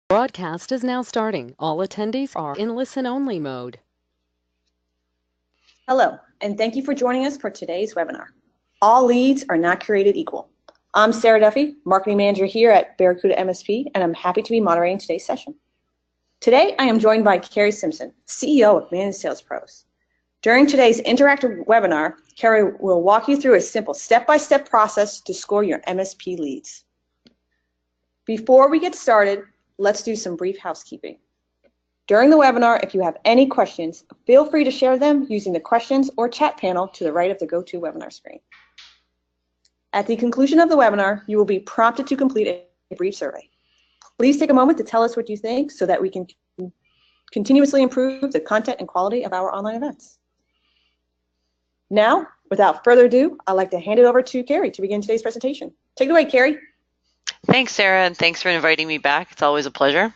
Broadcast is now starting. All attendees are in listen-only mode. Hello, and thank you for joining us for today's webinar. All leads are not created equal. I'm Sarah Duffy, Marketing Manager here at Barracuda MSP, and I'm happy to be moderating today's session. Today, I am joined by Carrie Simpson, CEO of Managed Sales Pros. During today's interactive webinar, Carrie will walk you through a simple step-by-step process to score your MSP leads. Before we get started, let's do some brief housekeeping. During the webinar, if you have any questions, feel free to share them using the questions or chat panel to the right of the GoToWebinar screen. At the conclusion of the webinar, you will be prompted to complete a brief survey. Please take a moment to tell us what you think so that we can continuously improve the content and quality of our online events. Now, without further ado, I'd like to hand it over to Carrie to begin today's presentation. Take it away, Carrie. Thanks, Sarah, and thanks for inviting me back. It's always a pleasure.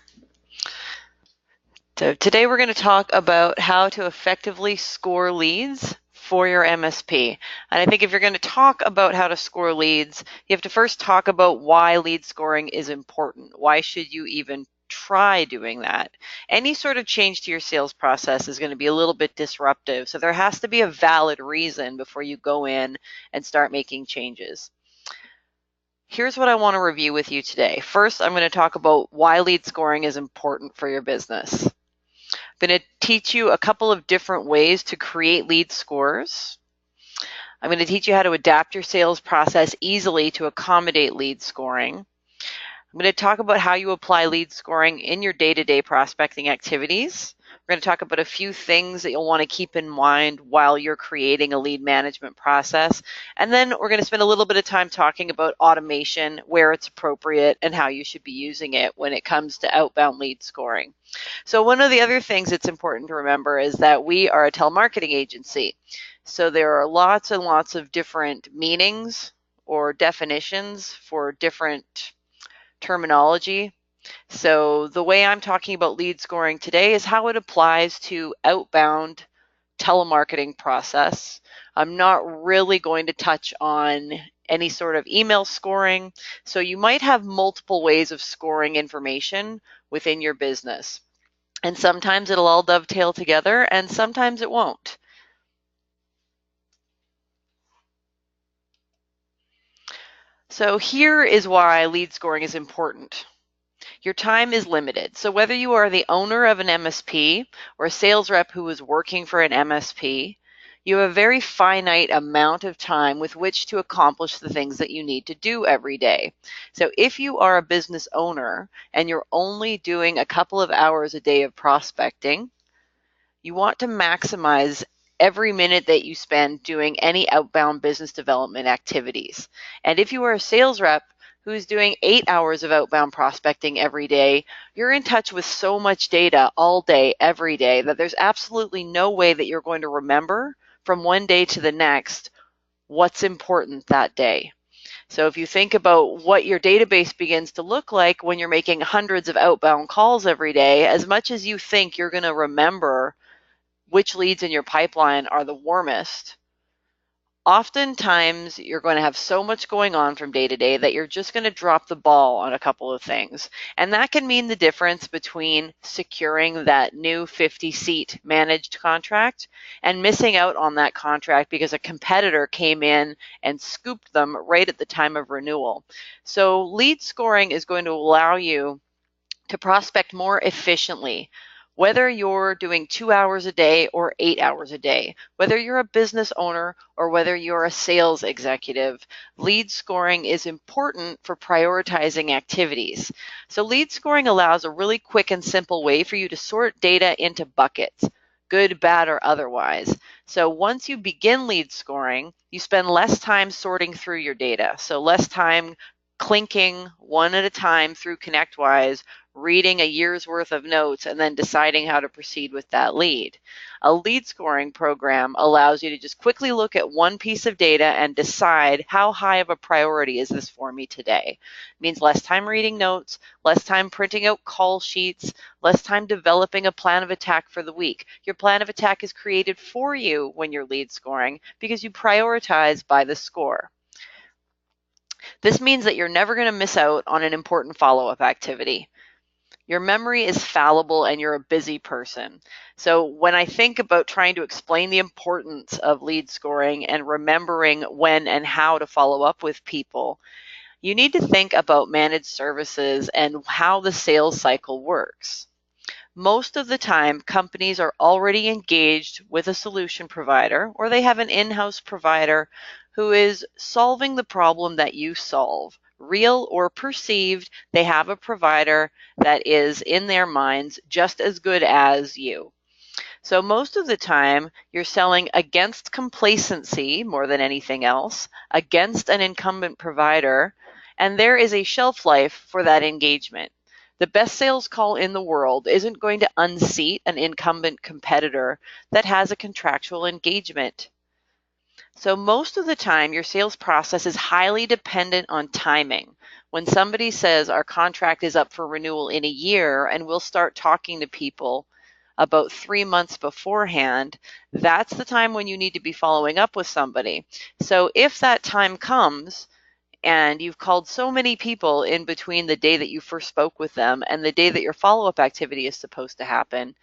So today we're going to talk about how to effectively score leads for your MSP. And I think if you're going to talk about how to score leads, you have to first talk about why lead scoring is important. Why should you even try doing that? Any sort of change to your sales process is going to be a little bit disruptive. So there has to be a valid reason before you go in and start making changes. Here's what I want to review with you today. First, I'm going to talk about why lead scoring is important for your business. I'm going to teach you a couple of different ways to create lead scores. I'm going to teach you how to adapt your sales process easily to accommodate lead scoring. I'm going to talk about how you apply lead scoring in your day-to-day prospecting activities. We're going to talk about a few things that you'll want to keep in mind while you're creating a lead management process. And then we're going to spend a little bit of time talking about automation, where it's appropriate, and how you should be using it when it comes to outbound lead scoring. So one of the other things that's important to remember is that we are a telemarketing agency. So there are lots and lots of different meanings or definitions for different terminology. So the way I'm talking about lead scoring today is how it applies to outbound telemarketing process. I'm not really going to touch on any sort of email scoring. So you might have multiple ways of scoring information within your business. And sometimes it'll all dovetail together and sometimes it won't. So here is why lead scoring is important. Your time is limited. So whether you are the owner of an MSP or a sales rep who is working for an MSP, you have a very finite amount of time with which to accomplish the things that you need to do every day. So if you are a business owner and you're only doing a couple of hours a day of prospecting, you want to maximize every minute that you spend doing any outbound business development activities. And if you are a sales rep who's doing 8 hours of outbound prospecting every day, you're in touch with so much data all day, every day, that there's absolutely no way that you're going to remember from one day to the next what's important that day. So if you think about what your database begins to look like when you're making hundreds of outbound calls every day, as much as you think you're going to remember which leads in your pipeline are the warmest, oftentimes you're going to have so much going on from day to day that you're just going to drop the ball on a couple of things. And that can mean the difference between securing that new 50-seat managed contract and missing out on that contract because a competitor came in and scooped them right at the time of renewal. So lead scoring is going to allow you to prospect more efficiently. Whether you're doing 2 hours a day or 8 hours a day, whether you're a business owner or whether you're a sales executive, lead scoring is important for prioritizing activities. So lead scoring allows a really quick and simple way for you to sort data into buckets, good, bad, or otherwise. So once you begin lead scoring, you spend less time sorting through your data. So less time clinking one at a time through ConnectWise, reading a year's worth of notes, and then deciding how to proceed with that lead. A lead scoring program allows you to just quickly look at one piece of data and decide how high of a priority is this for me today. It means less time reading notes, less time printing out call sheets, less time developing a plan of attack for the week. Your plan of attack is created for you when you're lead scoring because you prioritize by the score. This means that you're never going to miss out on an important follow-up activity. Your memory is fallible and you're a busy person. So when I think about trying to explain the importance of lead scoring and remembering when and how to follow up with people, you need to think about managed services and how the sales cycle works. Most of the time, companies are already engaged with a solution provider, or they have an in-house provider who is solving the problem that you solve. Real or perceived, they have a provider that is, in their minds, just as good as you. So most of the time, you're selling against complacency more than anything else, against an incumbent provider, and there is a shelf life for that engagement. The best sales call in the world isn't going to unseat an incumbent competitor that has a contractual engagement. So most of the time, your sales process is highly dependent on timing. When somebody says our contract is up for renewal in a year and we'll start talking to people about 3 months beforehand, that's the time when you need to be following up with somebody. So if that time comes and you've called so many people in between the day that you first spoke with them and the day that your follow-up activity is supposed to happen,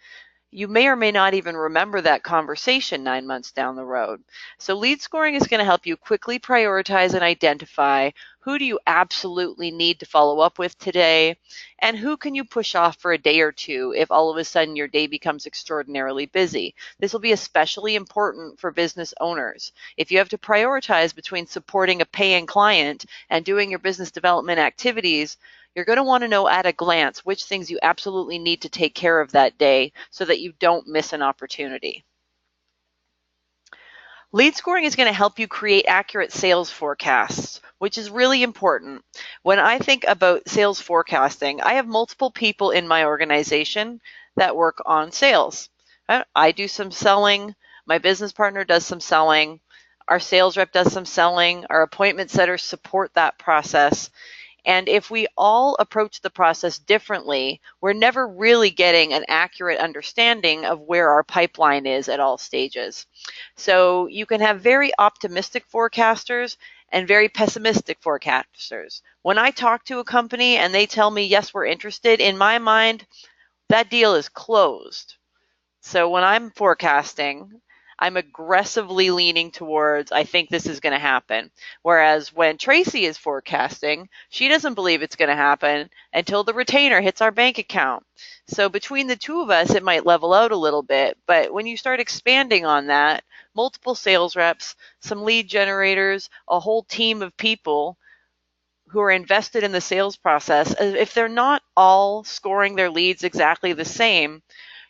you may or may not even remember that conversation 9 months down the road. So lead scoring is going to help you quickly prioritize and identify who do you absolutely need to follow up with today, and who can you push off for a day or two if all of a sudden your day becomes extraordinarily busy. This will be especially important for business owners. If you have to prioritize between supporting a paying client and doing your business development activities, you're going to want to know at a glance which things you absolutely need to take care of that day so that you don't miss an opportunity. Lead scoring is going to help you create accurate sales forecasts, which is really important. When I think about sales forecasting, I have multiple people in my organization that work on sales. I do some selling, my business partner does some selling, our sales rep does some selling, our appointment setters support that process. And if we all approach the process differently, we're never really getting an accurate understanding of where our pipeline is at all stages. So you can have very optimistic forecasters and very pessimistic forecasters. When I talk to a company and they tell me, yes, we're interested, in my mind, that deal is closed. So when I'm forecasting, I'm aggressively leaning towards, I think this is going to happen. Whereas when Tracy is forecasting, she doesn't believe it's going to happen until the retainer hits our bank account. So between the two of us, it might level out a little bit. But when you start expanding on that, multiple sales reps, some lead generators, a whole team of people who are invested in the sales process, if they're not all scoring their leads exactly the same,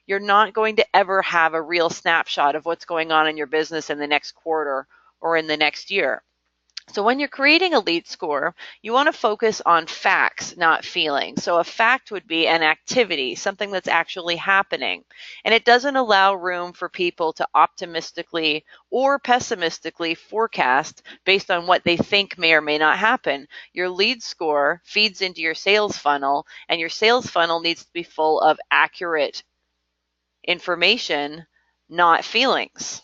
you're not going to ever have a real snapshot of what's going on in your business in the next quarter or in the next year. So when you're creating a lead score, you want to focus on facts, not feelings. So a fact would be an activity, something that's actually happening. And it doesn't allow room for people to optimistically or pessimistically forecast based on what they think may or may not happen. Your lead score feeds into your sales funnel, and your sales funnel needs to be full of accurate information, not feelings.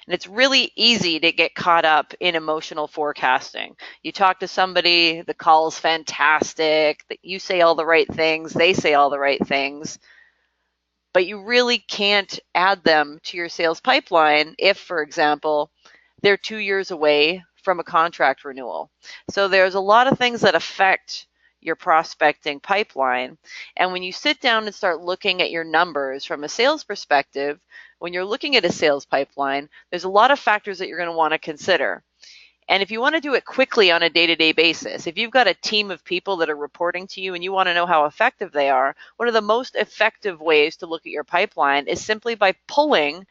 And it's really easy to get caught up in emotional forecasting. You talk to somebody, the call is fantastic, you say all the right things, they say all the right things, but you really can't add them to your sales pipeline if, for example, they're 2 years away from a contract renewal. So there's a lot of things that affect your prospecting pipeline. And when you sit down and start looking at your numbers from a sales perspective, when you're looking at a sales pipeline, there's a lot of factors that you're going to want to consider. And if you want to do it quickly on a day-to-day basis, if you've got a team of people that are reporting to you and you want to know how effective they are, one of the most effective ways to look at your pipeline is simply by pulling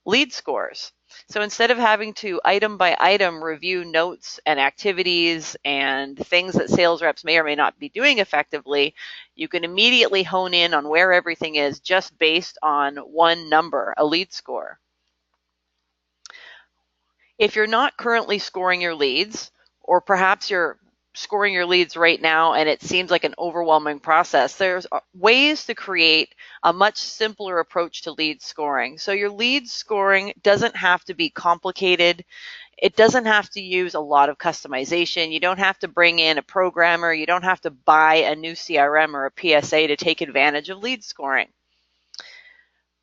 lead scores. So instead of having to item by item review notes and activities and things that sales reps may or may not be doing effectively, you can immediately hone in on where everything is just based on one number, a lead score. If you're not currently scoring your leads, or perhaps you're scoring your leads right now and it seems like an overwhelming process, there's ways to create a much simpler approach to lead scoring. So your lead scoring doesn't have to be complicated. It doesn't have to use a lot of customization. You don't have to bring in a programmer. You don't have to buy a new CRM or a PSA to take advantage of lead scoring.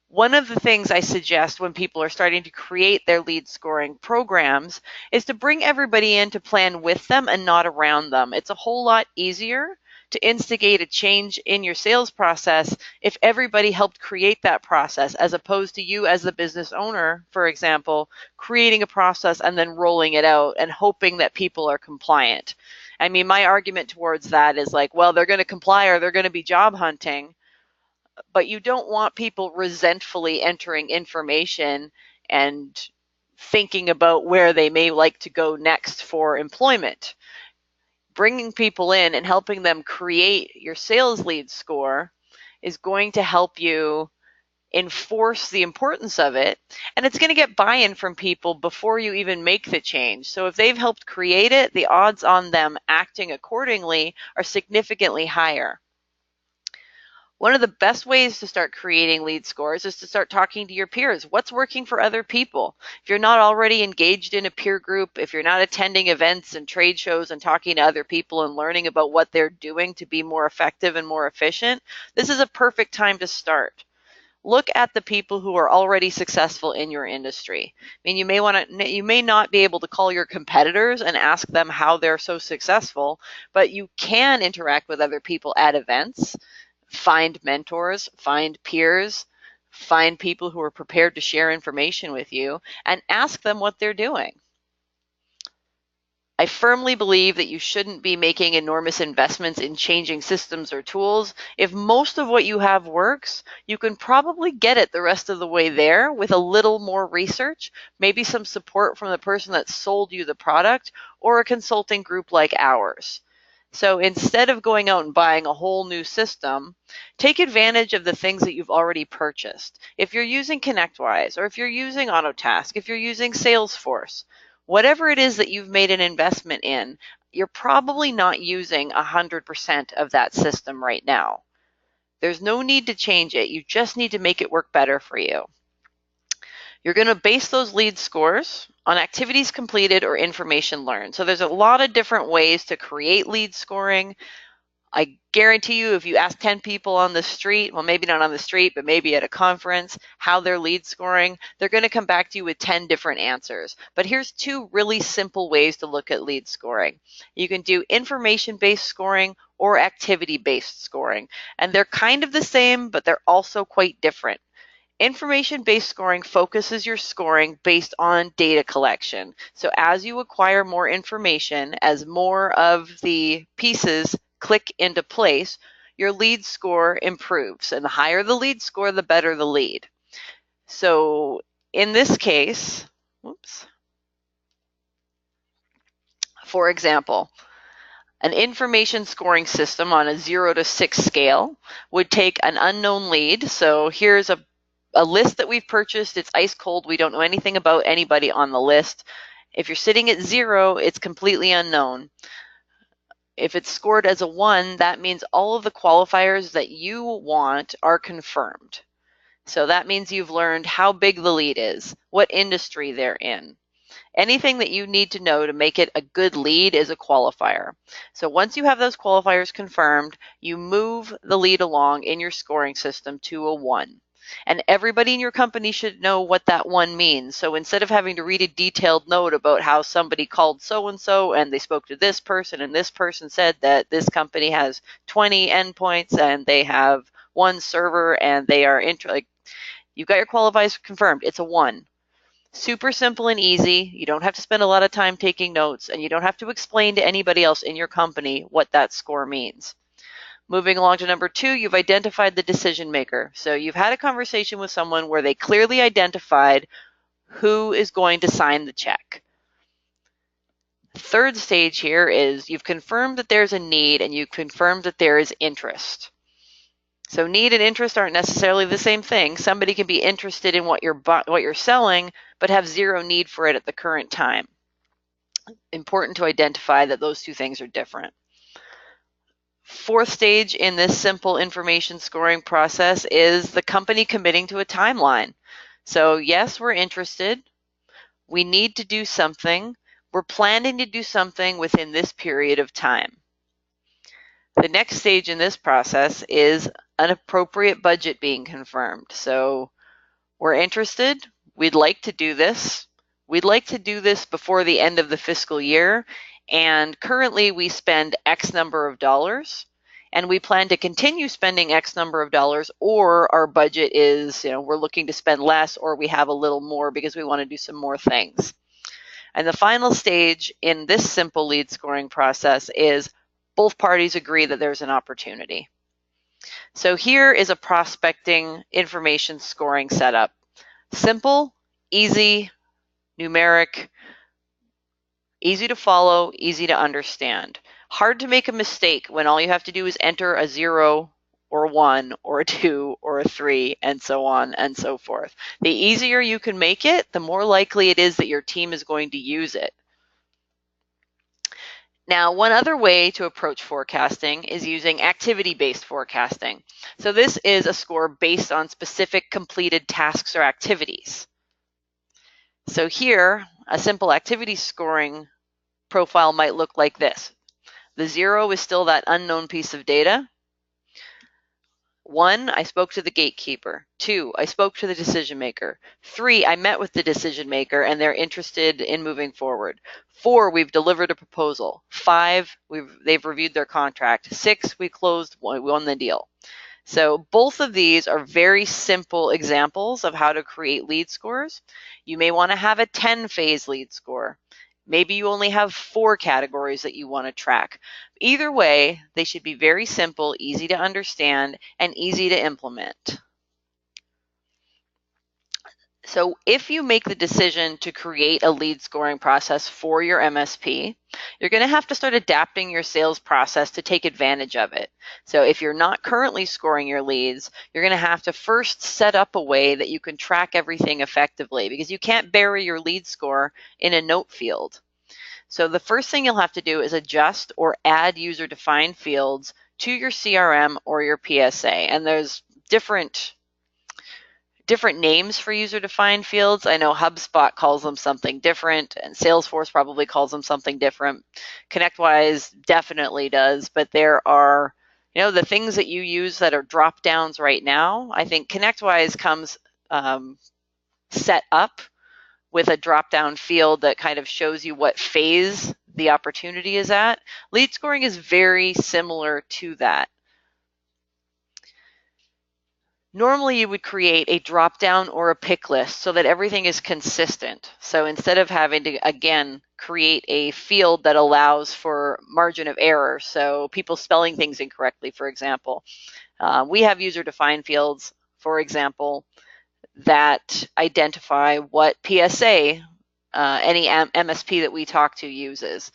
One of the things I suggest when people are starting to create their lead scoring programs is to bring everybody in to plan with them and not around them. It's a whole lot easier to instigate a change in your sales process if everybody helped create that process, as opposed to you as the business owner, for example, creating a process and then rolling it out and hoping that people are compliant. I mean, my argument towards that is like, well, they're going to comply or they're going to be job hunting. But you don't want people resentfully entering information and thinking about where they may like to go next for employment. Bringing people in and helping them create your sales lead score is going to help you enforce the importance of it, and it's going to get buy-in from people before you even make the change. So if they've helped create it, the odds on them acting accordingly are significantly higher. One of the best ways to start creating lead scores is to start talking to your peers. What's working for other people? If you're not already engaged in a peer group, if you're not attending events and trade shows and talking to other people and learning about what they're doing to be more effective and more efficient, this is a perfect time to start. Look at the people who are already successful in your industry. I mean, you may not be able to call your competitors and ask them how they're so successful, but you can interact with other people at events. Find mentors, find peers, find people who are prepared to share information with you, and ask them what they're doing. I firmly believe that you shouldn't be making enormous investments in changing systems or tools. If most of what you have works, you can probably get it the rest of the way there with a little more research, maybe some support from the person that sold you the product, or a consulting group like ours. So instead of going out and buying a whole new system, take advantage of the things that you've already purchased. If you're using ConnectWise, or if you're using Autotask, if you're using Salesforce, whatever it is that you've made an investment in, you're probably not using 100% of that system right now. There's no need to change it. You just need to make it work better for you. You're going to base those lead scores on activities completed or information learned. So there's a lot of different ways to create lead scoring. I guarantee you, if you ask 10 people on the street, well, maybe not on the street, but maybe at a conference, how they're lead scoring, they're going to come back to you with 10 different answers. But here's two really simple ways to look at lead scoring. You can do information-based scoring or activity-based scoring. And they're kind of the same, but they're also quite different. Information-based scoring focuses your scoring based on data collection. So as you acquire more information, as more of the pieces click into place, your lead score improves. And the higher the lead score, the better the lead. So in this case, for example, an information scoring system on a 0 to 6 scale would take an unknown lead. So here's a list that we've purchased. It's ice cold. We don't know anything about anybody on the list. If you're sitting at 0, it's completely unknown. If it's scored as a 1, that means all of the qualifiers that you want are confirmed. So that means you've learned how big the lead is, what industry they're in. Anything that you need to know to make it a good lead is a qualifier. So once you have those qualifiers confirmed, you move the lead along in your scoring system to a 1. And everybody in your company should know what that 1 means. So instead of having to read a detailed note about how somebody called so-and-so and they spoke to this person and this person said that this company has 20 endpoints and they have 1 server and they are you've got your qualifiers confirmed. It's a 1. Super simple and easy. You don't have to spend a lot of time taking notes, and you don't have to explain to anybody else in your company what that score means. Moving along to number 2, you've identified the decision maker. So you've had a conversation with someone where they clearly identified who is going to sign the check. Third stage here is you've confirmed that there's a need and you've confirmed that there is interest. So need and interest aren't necessarily the same thing. Somebody can be interested in what you're selling, but have 0 need for it at the current time. Important to identify that those two things are different. Fourth stage in this simple information scoring process is the company committing to a timeline. So yes, we're interested. We need to do something. We're planning to do something within this period of time. The next stage in this process is an appropriate budget being confirmed. So we're interested. We'd like to do this. We'd like to do this before the end of the fiscal year. And currently we spend X number of dollars. And we plan to continue spending X number of dollars, or our budget is, we're looking to spend less, or we have a little more because we want to do some more things. And the final stage in this simple lead scoring process is both parties agree that there's an opportunity. So here is a prospecting information scoring setup. Simple, easy, numeric, easy to follow, easy to understand. Hard to make a mistake when all you have to do is enter a 0 or a 1 or a 2 or a 3 and so on and so forth. The easier you can make it, the more likely it is that your team is going to use it. Now, one other way to approach forecasting is using activity-based forecasting. So this is a score based on specific completed tasks or activities. So here, a simple activity scoring profile might look like this. The 0 is still that unknown piece of data. 1, I spoke to the gatekeeper. 2, I spoke to the decision maker. 3, I met with the decision maker and they're interested in moving forward. 4, we've delivered a proposal. 5, they've reviewed their contract. 6, we won the deal. So both of these are very simple examples of how to create lead scores. You may want to have a 10-phase lead score. Maybe you only have 4 categories that you want to track. Either way, they should be very simple, easy to understand, and easy to implement. So if you make the decision to create a lead scoring process for your MSP, you're going to have to start adapting your sales process to take advantage of it. So if you're not currently scoring your leads, you're going to have to first set up a way that you can track everything effectively, because you can't bury your lead score in a note field. So the first thing you'll have to do is adjust or add user-defined fields to your CRM or your PSA. And there's different names for user-defined fields. I know HubSpot calls them something different, and Salesforce probably calls them something different. ConnectWise definitely does, but there are, the things that you use that are drop-downs right now. I think ConnectWise comes set up with a drop-down field that kind of shows you what phase the opportunity is at. Lead scoring is very similar to that. Normally you would create a drop-down or a pick list so that everything is consistent. So instead of having to, again, create a field that allows for margin of error, so people spelling things incorrectly, for example, we have user-defined fields, for example, that identify what PSA any MSP that we talk to uses.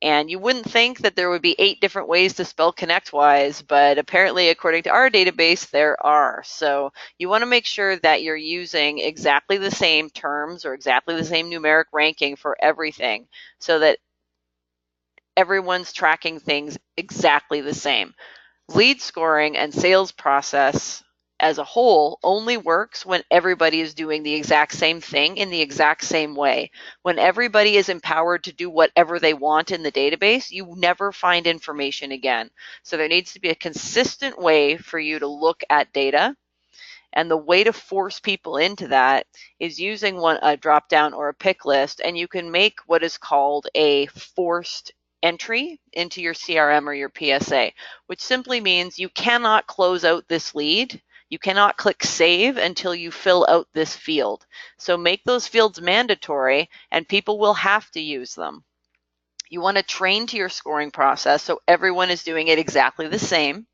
And you wouldn't think that there would be 8 different ways to spell ConnectWise, but apparently, according to our database, there are. So you want to make sure that you're using exactly the same terms or exactly the same numeric ranking for everything so that everyone's tracking things exactly the same. Lead scoring and sales process as a whole only works when everybody is doing the exact same thing in the exact same way. When everybody is empowered to do whatever they want in the database, you never find information again. So there needs to be a consistent way for you to look at data. And the way to force people into that is using a drop-down or a pick list, and you can make what is called a forced entry into your CRM or your PSA, which simply means you cannot close out this lead. You cannot click save until you fill out this field. So make those fields mandatory and people will have to use them. You want to train to your scoring process so everyone is doing it exactly the same,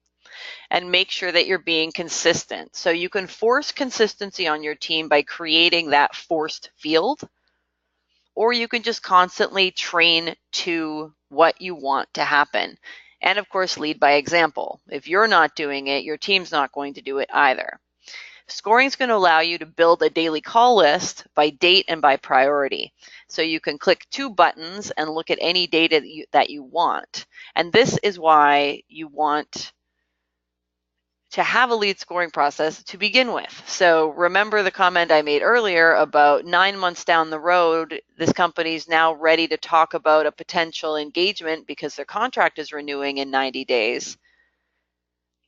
and make sure that you're being consistent. So you can force consistency on your team by creating that forced field, or you can just constantly train to what you want to happen. And of course, lead by example. If you're not doing it, your team's not going to do it either. Scoring is going to allow you to build a daily call list by date and by priority. So you can click 2 buttons and look at any data that you want. And this is why you want to have a lead scoring process to begin with. So remember the comment I made earlier about 9 months down the road, this company is now ready to talk about a potential engagement because their contract is renewing in 90 days.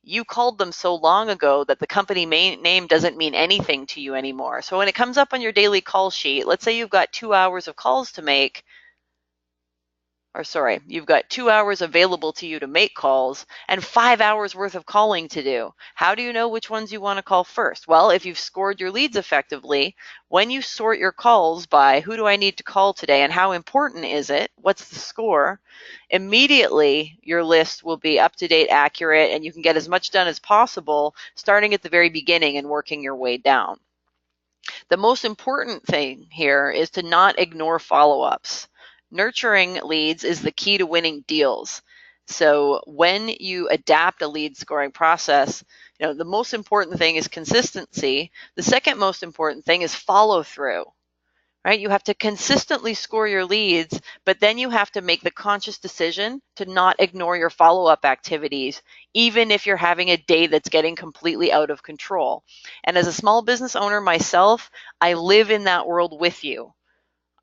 You called them so long ago that the company name doesn't mean anything to you anymore. So when it comes up on your daily call sheet, let's say you've got 2 hours of calls to make, you've got 2 hours available to you to make calls and 5 hours worth of calling to do. How do you know which ones you want to call first? Well, if you've scored your leads effectively, when you sort your calls by who do I need to call today and how important is it, what's the score, immediately your list will be up to date, accurate, and you can get as much done as possible starting at the very beginning and working your way down. The most important thing here is to not ignore follow-ups. Nurturing leads is the key to winning deals. So when you adapt a lead scoring process, the most important thing is consistency. The second most important thing is follow through. Right? You have to consistently score your leads, but then you have to make the conscious decision to not ignore your follow-up activities, even if you're having a day that's getting completely out of control. And as a small business owner myself, I live in that world with you.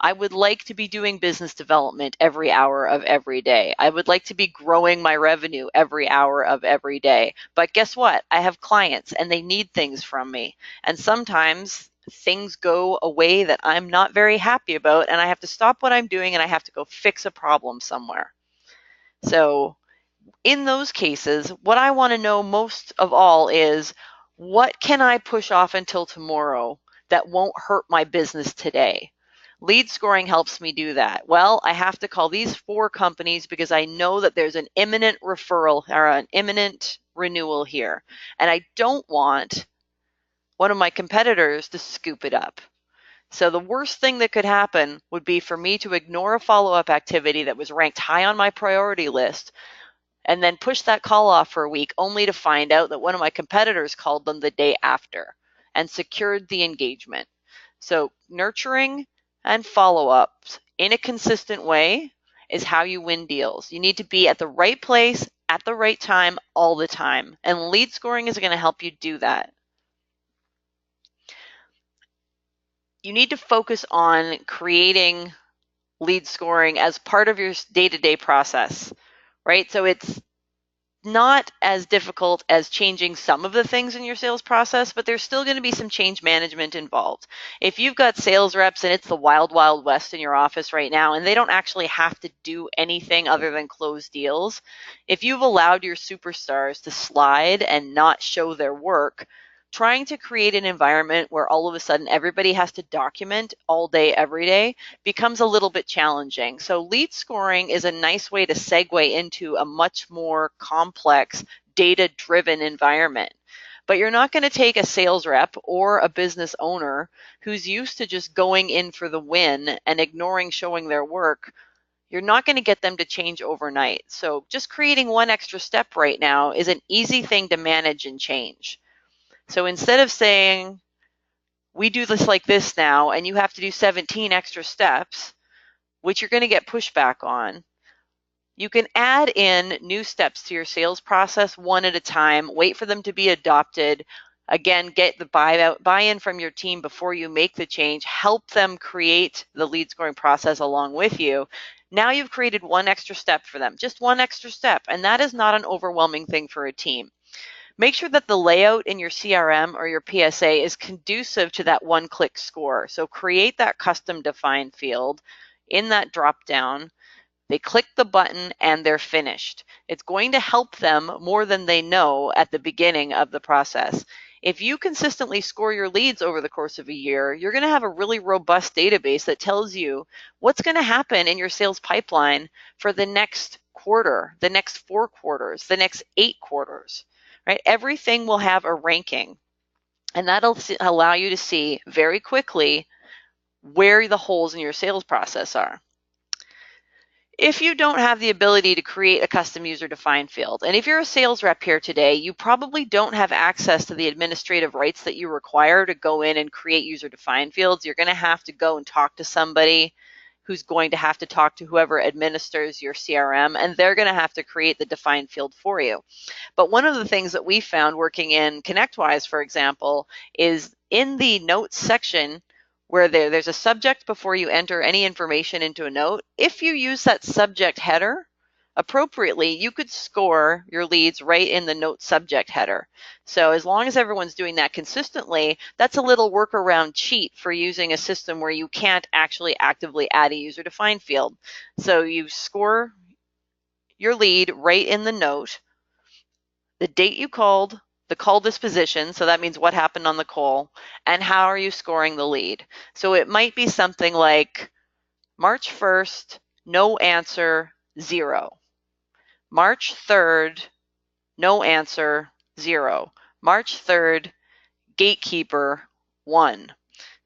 I would like to be doing business development every hour of every day. I would like to be growing my revenue every hour of every day. But guess what? I have clients and they need things from me. And sometimes things go a way that I'm not very happy about, and I have to stop what I'm doing and I have to go fix a problem somewhere. So in those cases, what I want to know most of all is, what can I push off until tomorrow that won't hurt my business today? Lead scoring helps me do that. Well, I have to call these 4 companies because I know that there's an imminent referral or an imminent renewal here. And I don't want one of my competitors to scoop it up. So the worst thing that could happen would be for me to ignore a follow-up activity that was ranked high on my priority list and then push that call off for a week only to find out that one of my competitors called them the day after and secured the engagement. So nurturing and follow-ups in a consistent way is how you win deals. You need to be at the right place at the right time all the time, and lead scoring is going to help you do that. You need to focus on creating lead scoring as part of your day-to-day process, right? So it's not as difficult as changing some of the things in your sales process, but there's still going to be some change management involved. If you've got sales reps and it's the wild, wild west in your office right now, and they don't actually have to do anything other than close deals, if you've allowed your superstars to slide and not show their work, trying to create an environment where all of a sudden everybody has to document all day, every day, becomes a little bit challenging. So lead scoring is a nice way to segue into a much more complex, data-driven environment. But you're not going to take a sales rep or a business owner who's used to just going in for the win and ignoring showing their work. You're not going to get them to change overnight. So just creating one extra step right now is an easy thing to manage and change. So instead of saying, we do this like this now, and you have to do 17 extra steps, which you're going to get pushback on, you can add in new steps to your sales process one at a time, wait for them to be adopted. Again, get the buy-in from your team before you make the change, help them create the lead scoring process along with you. Now you've created one extra step for them, just one extra step, and that is not an overwhelming thing for a team. Make sure that the layout in your CRM or your PSA is conducive to that one-click score. So create that custom defined field in that drop-down. They click the button and they're finished. It's going to help them more than they know at the beginning of the process. If you consistently score your leads over the course of a year, you're going to have a really robust database that tells you what's going to happen in your sales pipeline for the next quarter, the next 4 quarters, the next 8 quarters. Right? Everything will have a ranking, and that'll allow you to see very quickly where the holes in your sales process are. If you don't have the ability to create a custom user-defined field, and if you're a sales rep here today, you probably don't have access to the administrative rights that you require to go in and create user-defined fields. You're going to have to go and talk to somebody who's going to have to talk to whoever administers your CRM, and they're going to have to create the defined field for you. But one of the things that we found working in ConnectWise, for example, is in the notes section where there's a subject before you enter any information into a note. If you use that subject header appropriately, you could score your leads right in the note subject header. So as long as everyone's doing that consistently, that's a little workaround cheat for using a system where you can't actually actively add a user defined field. So you score your lead right in the note, the date you called, the call disposition, so that means what happened on the call, and how are you scoring the lead. So it might be something like March 1st, no answer, 0. March 3rd, no answer, 0. March 3rd, gatekeeper, 1.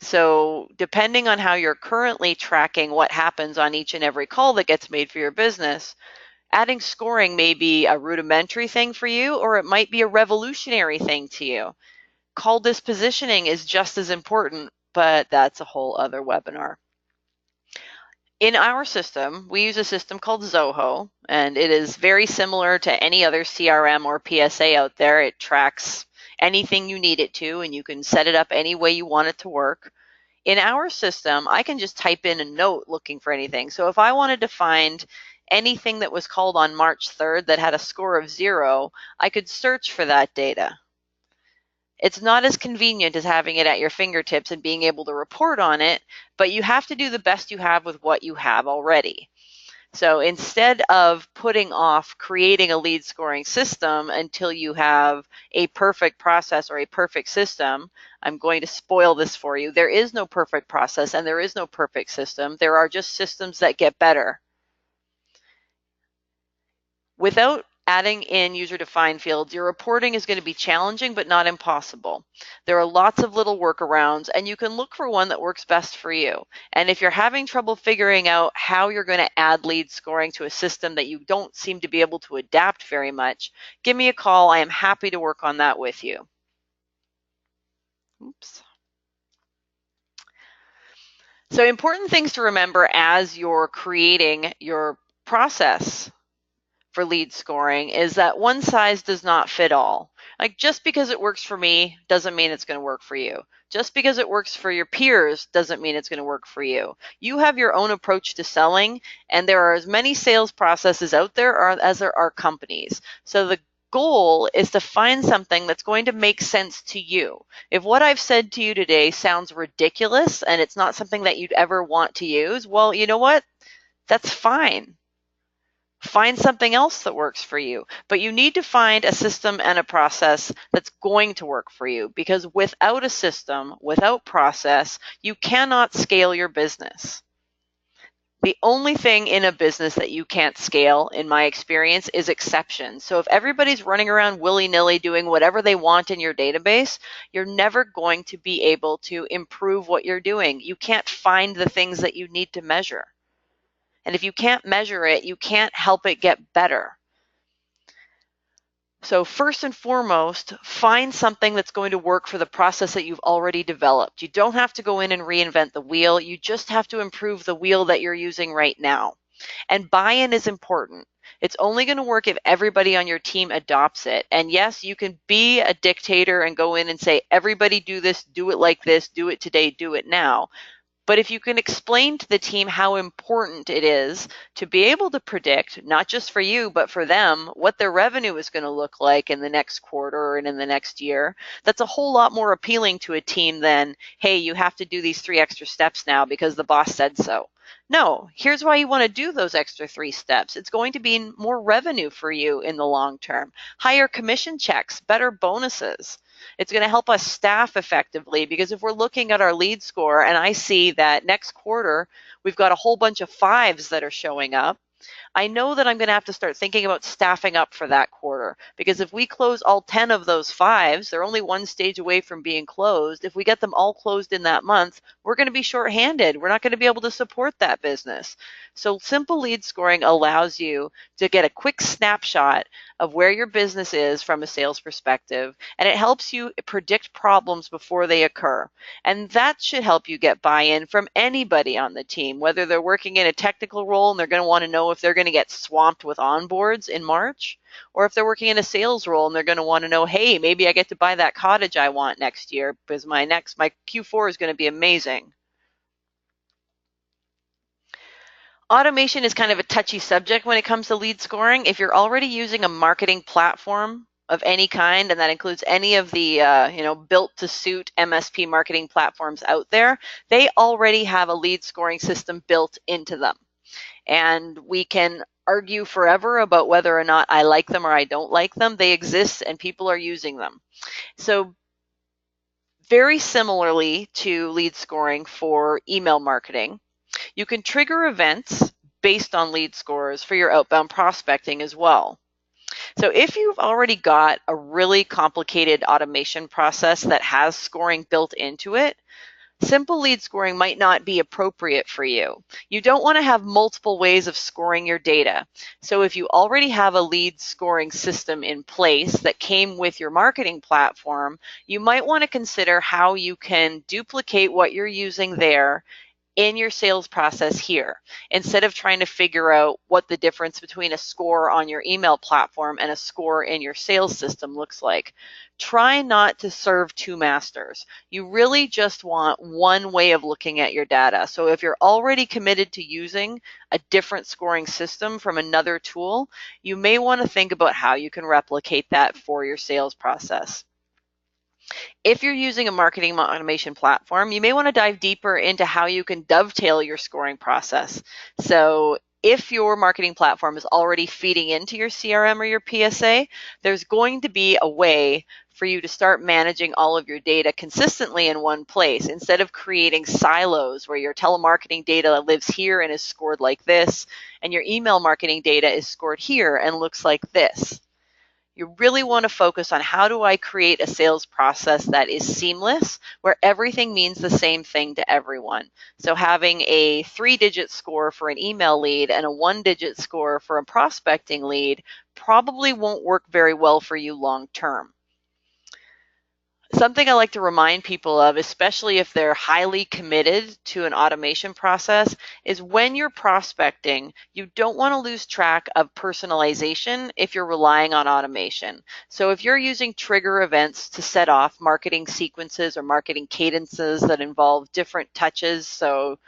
So depending on how you're currently tracking what happens on each and every call that gets made for your business, adding scoring may be a rudimentary thing for you, or it might be a revolutionary thing to you. Call dispositioning is just as important, but that's a whole other webinar. In our system, we use a system called Zoho, and it is very similar to any other CRM or PSA out there. It tracks anything you need it to, and you can set it up any way you want it to work. In our system, I can just type in a note looking for anything. So if I wanted to find anything that was called on March 3rd that had a score of 0, I could search for that data. It's not as convenient as having it at your fingertips and being able to report on it, but you have to do the best you have with what you have already. So instead of putting off creating a lead scoring system until you have a perfect process or a perfect system, I'm going to spoil this for you. There is no perfect process and there is no perfect system. There are just systems that get better. Without adding in user-defined fields, your reporting is going to be challenging, but not impossible. There are lots of little workarounds, and you can look for one that works best for you. And if you're having trouble figuring out how you're going to add lead scoring to a system that you don't seem to be able to adapt very much, give me a call. I am happy to work on that with you. Oops. So important things to remember as you're creating your process for lead scoring is that one size does not fit all. Like just because it works for me doesn't mean it's going to work for you. Just because it works for your peers doesn't mean it's going to work for you. You have your own approach to selling, and there are as many sales processes out there as there are companies. So the goal is to find something that's going to make sense to you. If what I've said to you today sounds ridiculous and it's not something that you'd ever want to use, well, you know what? That's fine. Find something else that works for you, but you need to find a system and a process that's going to work for you, because without a system, without process, you cannot scale your business. The only thing in a business that you can't scale, in my experience, is exceptions. So if everybody's running around willy-nilly doing whatever they want in your database, you're never going to be able to improve what you're doing. You can't find the things that you need to measure. And if you can't measure it, you can't help it get better. So first and foremost, find something that's going to work for the process that you've already developed. You don't have to go in and reinvent the wheel. You just have to improve the wheel that you're using right now. And buy-in is important. It's only going to work if everybody on your team adopts it. And yes, you can be a dictator and go in and say, everybody do this, do it like this, do it today, do it now. But if you can explain to the team how important it is to be able to predict, not just for you, but for them, what their revenue is going to look like in the next quarter and in the next year, that's a whole lot more appealing to a team than, hey, you have to do these 3 extra steps now because the boss said so. No, here's why you want to do those extra 3 steps. It's going to be more revenue for you in the long term, higher commission checks, better bonuses. It's going to help us staff effectively, because if we're looking at our lead score and I see that next quarter we've got a whole bunch of 5s that are showing up, I know that I'm going to have to start thinking about staffing up for that quarter, because if we close all 10 of those fives, they're only one stage away from being closed. If we get them all closed in that month, we're going to be shorthanded. We're not going to be able to support that business. So simple lead scoring allows you to get a quick snapshot of where your business is from a sales perspective, and it helps you predict problems before they occur. And that should help you get buy-in from anybody on the team, whether they're working in a technical role and they're going to want to know if they're going to get swamped with onboards in March, or if they're working in a sales role and they're going to want to know, hey, maybe I get to buy that cottage I want next year because my Q4 is going to be amazing. Automation is kind of a touchy subject when it comes to lead scoring. If you're already using a marketing platform of any kind, and that includes any of the built to suit MSP marketing platforms out there, they already have a lead scoring system built into them. And we can argue forever about whether or not I like them or I don't like them. They exist and people are using them. So very similarly to lead scoring for email marketing, you can trigger events based on lead scores for your outbound prospecting as well. So if you've already got a really complicated automation process that has scoring built into it, simple lead scoring might not be appropriate for you. You don't want to have multiple ways of scoring your data. So if you already have a lead scoring system in place that came with your marketing platform, you might want to consider how you can duplicate what you're using there in your sales process here, instead of trying to figure out what the difference between a score on your email platform and a score in your sales system looks like. Try not to serve two masters. You really just want one way of looking at your data. So if you're already committed to using a different scoring system from another tool, you may want to think about how you can replicate that for your sales process. If you're using a marketing automation platform, you may want to dive deeper into how you can dovetail your scoring process. So if your marketing platform is already feeding into your CRM or your PSA, there's going to be a way for you to start managing all of your data consistently in one place, instead of creating silos where your telemarketing data lives here and is scored like this, and your email marketing data is scored here and looks like this. You really want to focus on, how do I create a sales process that is seamless, where everything means the same thing to everyone. So having a 3-digit score for an email lead and a 1-digit score for a prospecting lead probably won't work very well for you long term. Something I like to remind people of, especially if they're highly committed to an automation process, is when you're prospecting, you don't want to lose track of personalization if you're relying on automation. So if you're using trigger events to set off marketing sequences or marketing cadences that involve different touches, so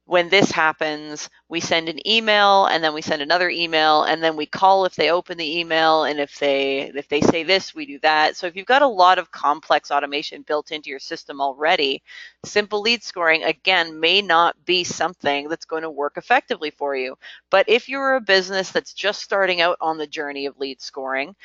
when this happens, we send an email, and then we send another email, and then we call if they open the email, and if they say this, we do that. So if you've got a lot of complex automation built into your system already, simple lead scoring, again, may not be something that's going to work effectively for you. But if you're a business that's just starting out on the journey of lead scoring,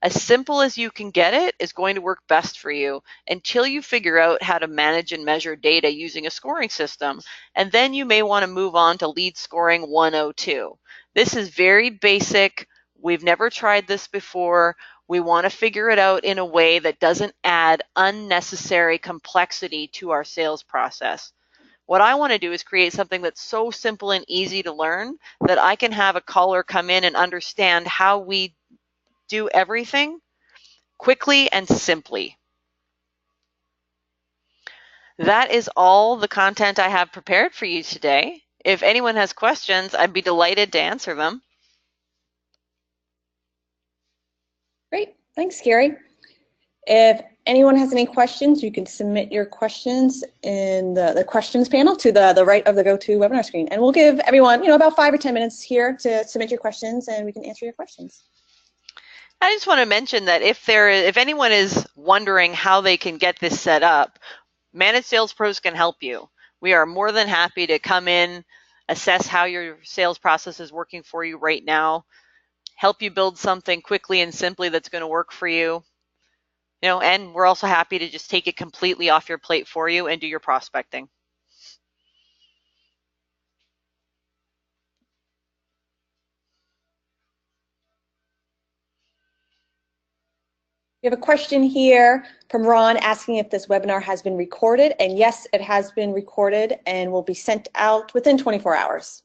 as simple as you can get it is going to work best for you until you figure out how to manage and measure data using a scoring system. And then you may want to move on to lead scoring 102. This is very basic. We've never tried this before. We want to figure it out in a way that doesn't add unnecessary complexity to our sales process. What I want to do is create something that's so simple and easy to learn that I can have a caller come in and understand how we do everything quickly and simply. That is all the content I have prepared for you today. If anyone has questions, I'd be delighted to answer them. Great, thanks, Gary. If anyone has any questions, you can submit your questions in the questions panel to the right of the GoToWebinar screen. And we'll give everyone, about 5 or 10 minutes here to submit your questions, and we can answer your questions. I just want to mention that if anyone is wondering how they can get this set up, Managed Sales Pros can help you. We are more than happy to come in, assess how your sales process is working for you right now, help you build something quickly and simply that's going to work for you. And we're also happy to just take it completely off your plate for you and do your prospecting. We have a question here from Ron asking if this webinar has been recorded, and yes, it has been recorded and will be sent out within 24 hours.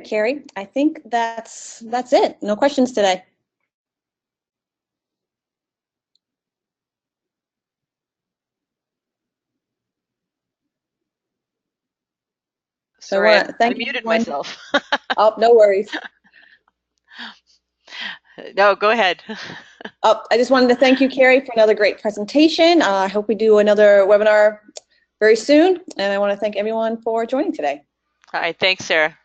Carrie, I think that's it. No questions today. Sorry, So I thank muted everyone. myself. Oh, no worries. No, go ahead. Oh, I just wanted to thank you, Carrie, for another great presentation. I hope we do another webinar very soon, and I want to thank everyone for joining today. All right, thanks, Sarah.